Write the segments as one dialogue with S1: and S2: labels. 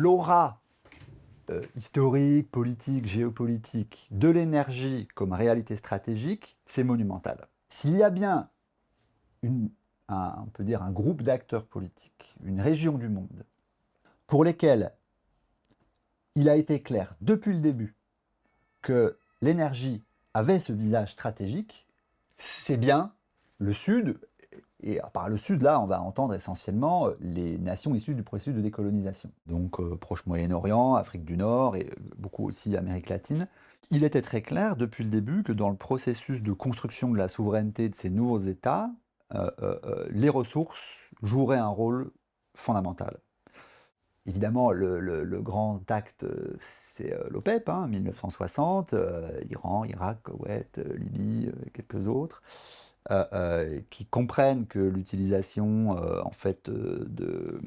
S1: l'aura historique, politique, géopolitique de l'énergie comme réalité stratégique, c'est monumental. S'il y a bien on peut dire un groupe d'acteurs politiques, une région du monde, pour lesquels il a été clair depuis le début que l'énergie avait ce visage stratégique, c'est bien le Sud, et par le Sud, là, on va entendre essentiellement les nations issues du processus de décolonisation. Donc Proche Moyen-Orient, Afrique du Nord, et beaucoup aussi Amérique latine. Il était très clair depuis le début que dans le processus de construction de la souveraineté de ces nouveaux États, les ressources joueraient un rôle fondamental. Évidemment, le grand acte, c'est l'OPEP, 1960, Iran, Irak, Koweït, Libye, quelques autres, qui comprennent que l'utilisation, en fait, de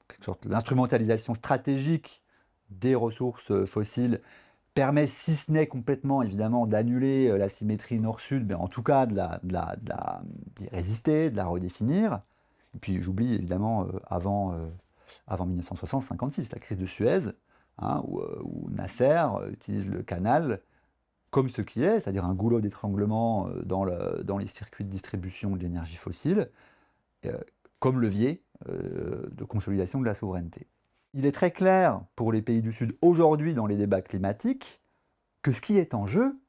S1: quelque sorte l'instrumentalisation stratégique des ressources fossiles permet, si ce n'est complètement, évidemment, d'annuler la symétrie nord-sud, mais en tout cas d'y résister, de la redéfinir. Et puis j'oublie, évidemment, avant 1960-56, la crise de Suez, où Nasser utilise le canal comme ce qu'il est, c'est-à-dire un goulot d'étranglement dans les circuits de distribution de l'énergie fossile, comme levier de consolidation de la souveraineté. Il est très clair pour les pays du Sud aujourd'hui dans les débats climatiques que ce qui est en jeu,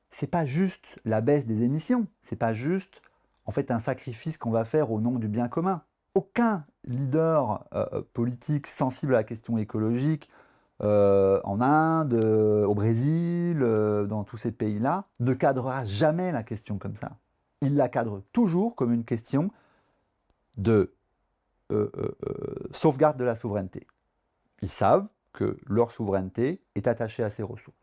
S1: c'est pas juste la baisse des émissions, c'est pas juste en fait un sacrifice qu'on va faire au nom du bien commun. Aucun leader politique sensible à la question écologique en Inde, au Brésil, dans tous ces pays-là, ne cadrera jamais la question comme ça. Il la cadre toujours comme une question de sauvegarde de la souveraineté. Ils savent que leur souveraineté est attachée à ces ressources.